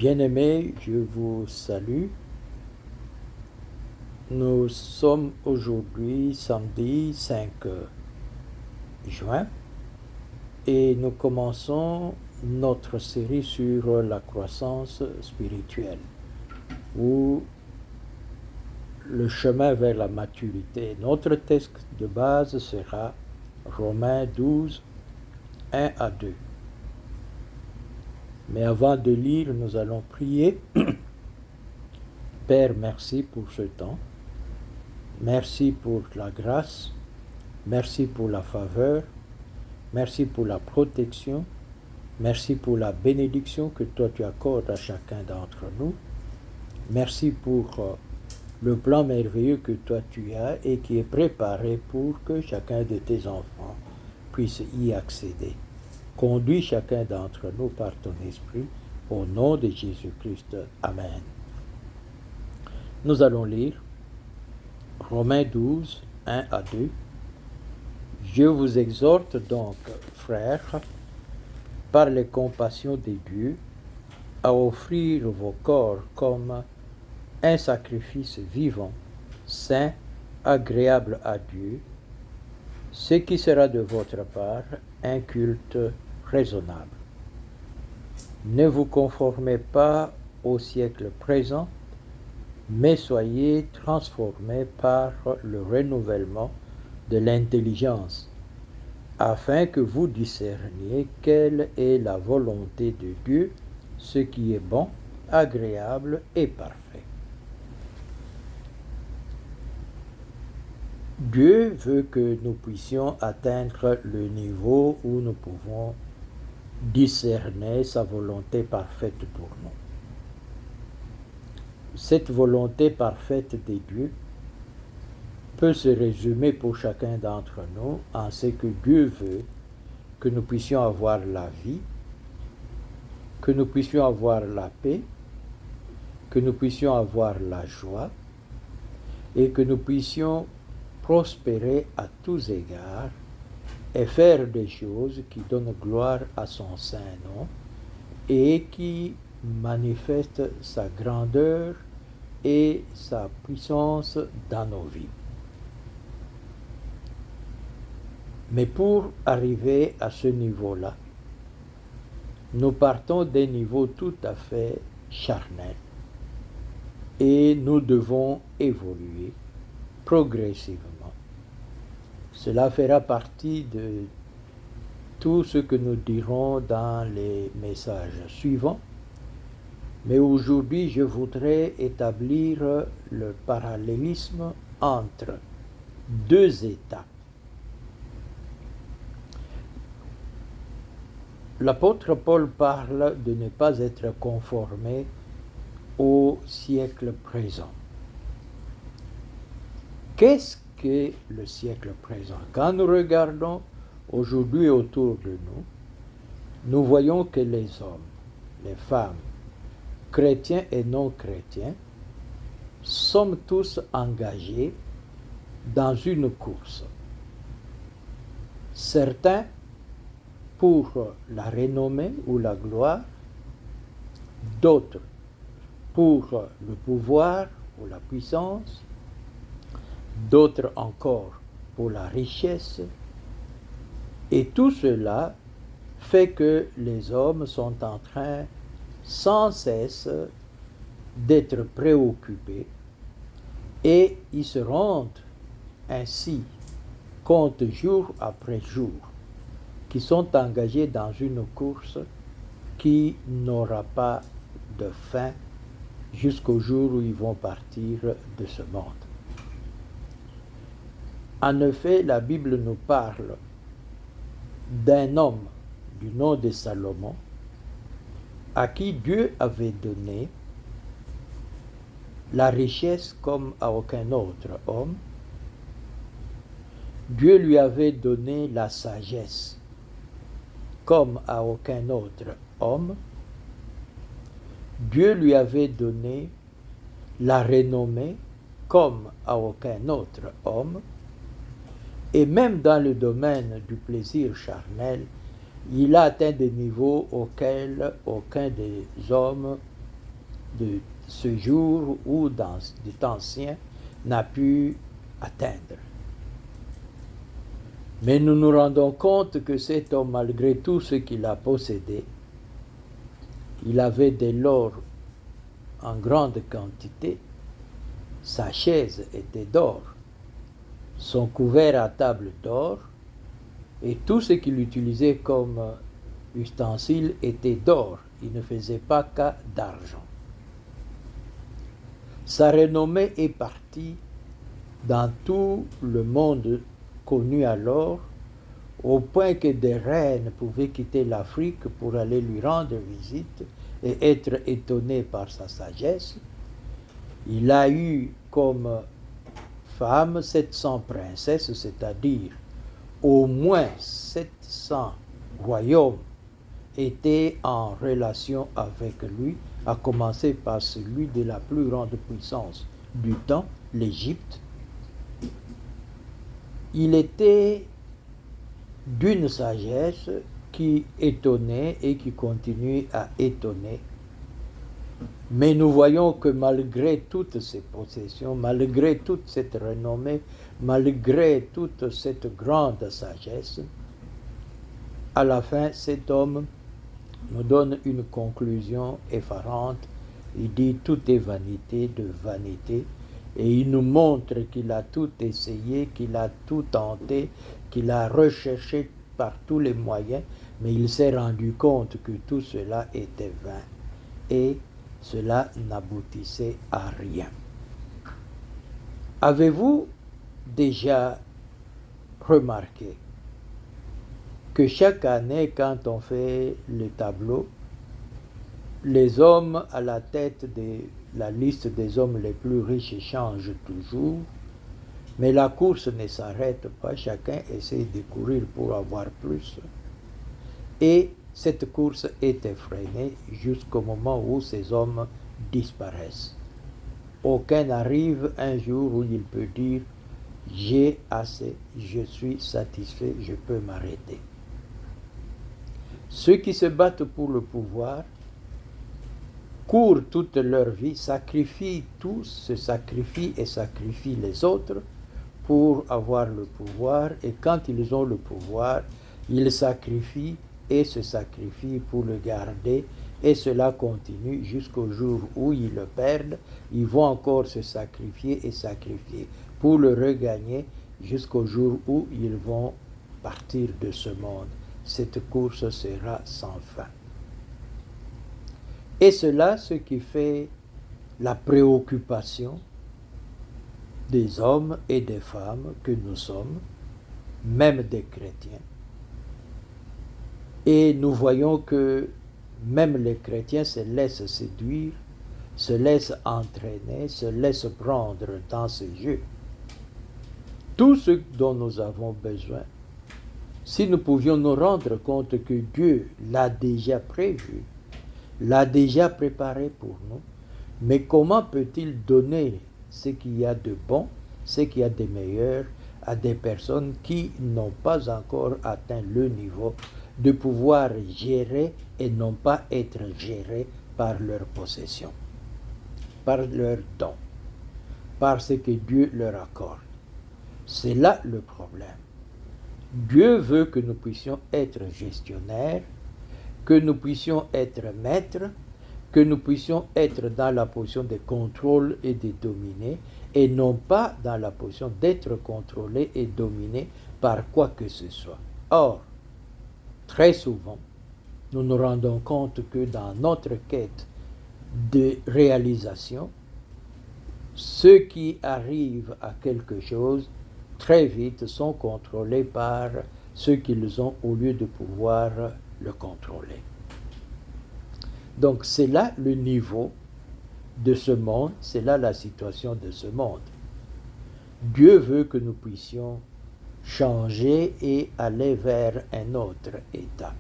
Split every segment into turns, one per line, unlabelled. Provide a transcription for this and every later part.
Bien-aimés, je vous salue. Nous sommes aujourd'hui samedi 5 juin et nous commençons notre série sur la croissance spirituelle ou le chemin vers la maturité. Notre texte de base sera Romains 12, 1 à 2. Mais avant de lire, nous allons prier. Père, merci pour ce temps. Merci pour la grâce. Merci pour la faveur. Merci pour la protection. Merci pour la bénédiction que toi tu accordes à chacun d'entre nous. Merci pour le plan merveilleux que toi tu as et qui est préparé pour que chacun de tes enfants puisse y accéder. Conduis chacun d'entre nous par ton esprit, au nom de Jésus-Christ. Amen. Nous allons lire Romains 12, 1 à 2. Je vous exhorte donc, frères, par les compassions de Dieu, à offrir vos corps comme un sacrifice vivant, saint, agréable à Dieu, ce qui sera de votre part un culte raisonnable. Ne vous conformez pas au siècle présent, mais soyez transformés par le renouvellement de l'intelligence, afin que vous discerniez quelle est la volonté de Dieu, ce qui est bon, agréable et parfait. Dieu veut que nous puissions atteindre le niveau où nous pouvons discerner sa volonté parfaite pour nous. Cette volonté parfaite de Dieu peut se résumer pour chacun d'entre nous en ce que Dieu veut que nous puissions avoir la vie, que nous puissions avoir la paix, que nous puissions avoir la joie et que nous puissions prospérer à tous égards et faire des choses qui donnent gloire à son saint nom et qui manifestent sa grandeur et sa puissance dans nos vies. Mais pour arriver à ce niveau-là, nous partons d'un niveau tout à fait charnel et nous devons évoluer progressivement. Cela fera partie de tout ce que nous dirons dans les messages suivants. Mais aujourd'hui, je voudrais établir le parallélisme entre deux états. L'apôtre Paul parle de ne pas être conformé au siècle présent. Qu'est-ce que le siècle présent? Quand nous regardons aujourd'hui autour de nous, nous voyons que les hommes, les femmes, chrétiens et non chrétiens, sommes tous engagés dans une course. Certains pour la renommée ou la gloire, d'autres pour le pouvoir ou la puissance, d'autres encore pour la richesse. Et tout cela fait que les hommes sont en train sans cesse d'être préoccupés et ils se rendent ainsi compte jour après jour qu'ils sont engagés dans une course qui n'aura pas de fin jusqu'au jour où ils vont partir de ce monde. En effet, la Bible nous parle d'un homme du nom de Salomon à qui Dieu avait donné la richesse comme à aucun autre homme. Dieu lui avait donné la sagesse comme à aucun autre homme. Dieu lui avait donné la renommée comme à aucun autre homme. Et même dans le domaine du plaisir charnel, il a atteint des niveaux auxquels aucun des hommes de ce jour ou dans du temps ancien n'a pu atteindre. Mais nous nous rendons compte que cet homme, malgré tout ce qu'il a possédé, il avait de l'or en grande quantité, sa chaise était d'or, son couvert à table d'or, et tout ce qu'il utilisait comme ustensile était d'or. Il ne faisait pas cas d'argent. Sa renommée est partie dans tout le monde connu alors, au point que des reines pouvaient quitter l'Afrique pour aller lui rendre visite et être étonnées par sa sagesse. Il a eu comme femme 700 princesses, c'est-à-dire au moins 700 royaumes étaient en relation avec lui, à commencer par celui de la plus grande puissance du temps, l'Égypte. Il était d'une sagesse qui étonnait et qui continue à étonner. Mais nous voyons que malgré toutes ces possessions, malgré toute cette renommée, malgré toute cette grande sagesse, à la fin, cet homme nous donne une conclusion effarante. Il dit « tout est vanité de vanité ». Et il nous montre qu'il a tout essayé, qu'il a tout tenté, qu'il a recherché par tous les moyens, mais il s'est rendu compte que tout cela était vain et cela n'aboutissait à rien. Avez-vous déjà remarqué que chaque année, quand on fait le tableau, les hommes à la tête de la liste des hommes les plus riches changent toujours, mais la course ne s'arrête pas, chacun essaie de courir pour avoir plus. Et cette course est effrénée jusqu'au moment où ces hommes disparaissent. Aucun n'arrive un jour où il peut dire « j'ai assez, je suis satisfait, je peux m'arrêter ». Ceux qui se battent pour le pouvoir courent toute leur vie, sacrifient tous, se sacrifient et sacrifient les autres pour avoir le pouvoir, et quand ils ont le pouvoir, ils sacrifient et se sacrifient pour le garder, et cela continue jusqu'au jour où ils le perdent. Ils vont encore se sacrifier et sacrifier pour le regagner jusqu'au jour où ils vont partir de ce monde. Cette course sera sans fin. Et cela, ce qui fait la préoccupation des hommes et des femmes que nous sommes, même des chrétiens. Et nous voyons que même les chrétiens se laissent séduire, se laissent entraîner, se laissent prendre dans ce jeu. Tout ce dont nous avons besoin, si nous pouvions nous rendre compte que Dieu l'a déjà prévu, l'a déjà préparé pour nous, mais comment peut-il donner ce qu'il y a de bon, ce qu'il y a de meilleur à des personnes qui n'ont pas encore atteint le niveau de pouvoir gérer et non pas être gérés par leur possession, par leur don, par ce que Dieu leur accorde. C'est là le problème. Dieu veut que nous puissions être gestionnaires, que nous puissions être maîtres, que nous puissions être dans la position de contrôle et de dominer, et non pas dans la position d'être contrôlé et dominé par quoi que ce soit. Or, très souvent, nous nous rendons compte que dans notre quête de réalisation, ceux qui arrivent à quelque chose, très vite sont contrôlés par ce qu'ils ont au lieu de pouvoir le contrôler. Donc c'est là le niveau de ce monde, c'est là la situation de ce monde. Dieu veut que nous puissions changer et aller vers un autre état.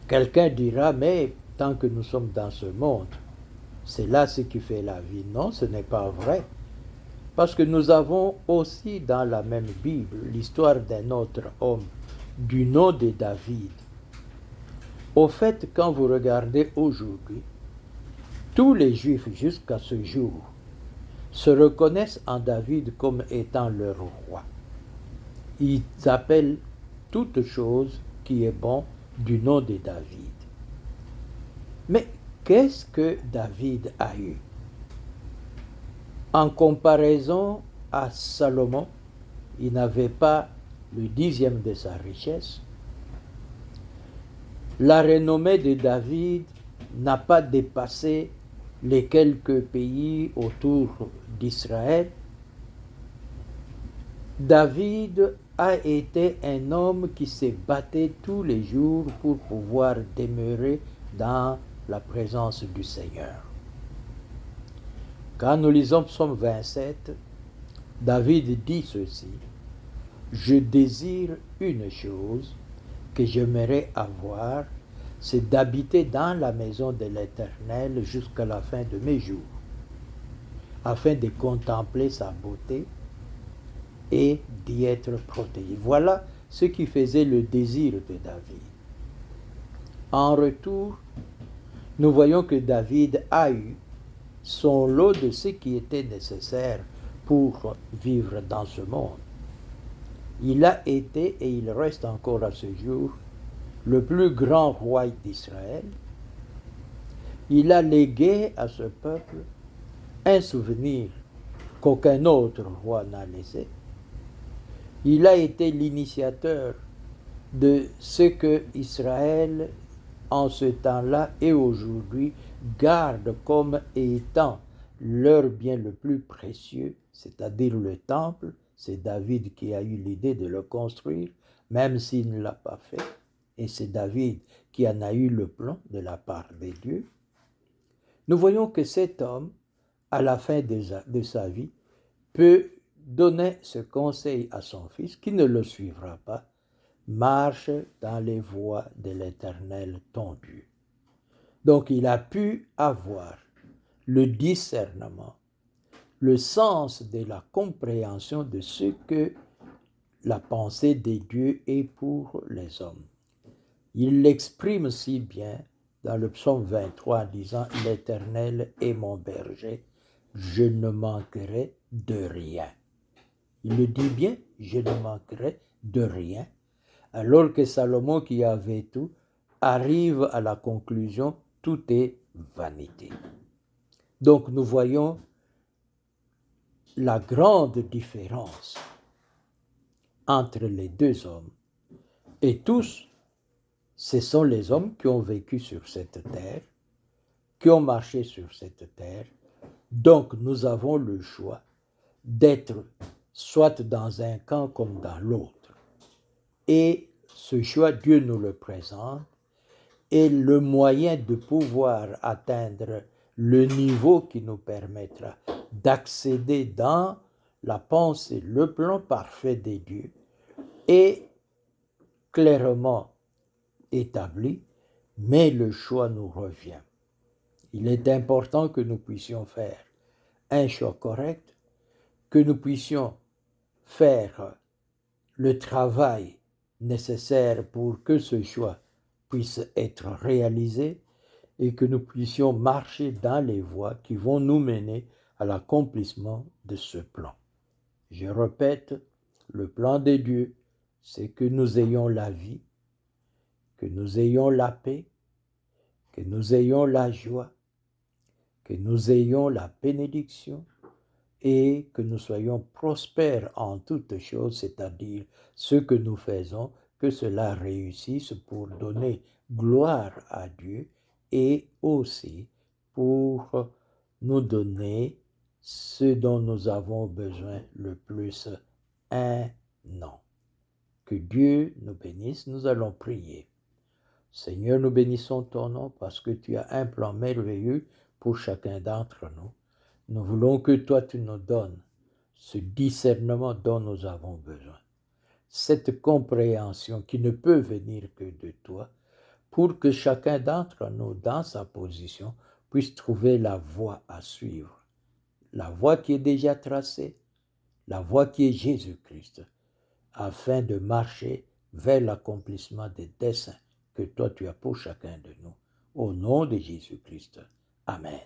Quelqu'un dira, mais tant que nous sommes dans ce monde, c'est là ce qui fait la vie. Non, ce n'est pas vrai. Parce que nous avons aussi dans la même Bible l'histoire d'un autre homme du nom de David. Au fait, quand vous regardez aujourd'hui, Tous les Juifs jusqu'à ce jour se reconnaissent en David comme étant leur roi. Ils appellent toute chose qui est bon du nom de David. Mais qu'est-ce que David a eu? En comparaison à Salomon, il n'avait pas le 10e de sa richesse. La renommée de David n'a pas dépassé les quelques pays autour d'Israël. David a été un homme qui s'est battu tous les jours pour pouvoir demeurer dans la présence du Seigneur. Quand nous lisons Psaume 27, David dit ceci: « Je désire une chose que j'aimerais avoir, c'est d'habiter dans la maison de l'Éternel jusqu'à la fin de mes jours, afin de contempler sa beauté et d'y être protégé. » Voilà ce qui faisait le désir de David. En retour, nous voyons que David a eu son lot de ce qui était nécessaire pour vivre dans ce monde. Il a été et il reste encore à ce jour le plus grand roi d'Israël. Il a légué à ce peuple un souvenir qu'aucun autre roi n'a laissé. Il a été l'initiateur de ce que Israël, en ce temps-là et aujourd'hui, garde comme étant leur bien le plus précieux, c'est-à-dire le temple. C'est David qui a eu l'idée de le construire, même s'il ne l'a pas fait. Et c'est David qui en a eu le plan de la part de Dieu. Nous voyons que cet homme, à la fin de sa vie, peut donner ce conseil à son fils, qui ne le suivra pas: marche dans les voies de l'Éternel ton Dieu. Donc il a pu avoir le discernement, le sens de la compréhension de ce que la pensée de Dieu est pour les hommes. Il l'exprime si bien dans le psaume 23 en disant: « L'Éternel est mon berger, je ne manquerai de rien. » Il le dit bien: « Je ne manquerai de rien. » Alors que Salomon, qui avait tout, arrive à la conclusion: tout est vanité. Donc nous voyons la grande différence entre les deux hommes. Et tous, ce sont les hommes qui ont vécu sur cette terre, qui ont marché sur cette terre. Donc nous avons le choix d'être soit dans un camp comme dans l'autre. Et ce choix, Dieu nous le présente, est le moyen de pouvoir atteindre le niveau qui nous permettra d'accéder dans la pensée, le plan parfait de Dieu, est clairement établi, mais le choix nous revient. Il est important que nous puissions faire un choix correct, que nous puissions faire le travail nécessaire pour que ce choix puisse être réalisé et que nous puissions marcher dans les voies qui vont nous mener à l'accomplissement de ce plan. Je répète, le plan de Dieu, c'est que nous ayons la vie, que nous ayons la paix, que nous ayons la joie, que nous ayons la bénédiction et que nous soyons prospères en toutes choses, c'est-à-dire ce que nous faisons, que cela réussisse pour donner gloire à Dieu et aussi pour nous donner ce dont nous avons besoin le plus, un nom. Que Dieu nous bénisse, nous allons prier. Seigneur, nous bénissons ton nom parce que tu as un plan merveilleux pour chacun d'entre nous. Nous voulons que toi tu nous donnes ce discernement dont nous avons besoin, cette compréhension qui ne peut venir que de toi, pour que chacun d'entre nous, dans sa position, puisse trouver la voie à suivre, la voie qui est déjà tracée, la voie qui est Jésus-Christ, afin de marcher vers l'accomplissement des desseins que toi tu as pour chacun de nous. Au nom de Jésus-Christ. Amen.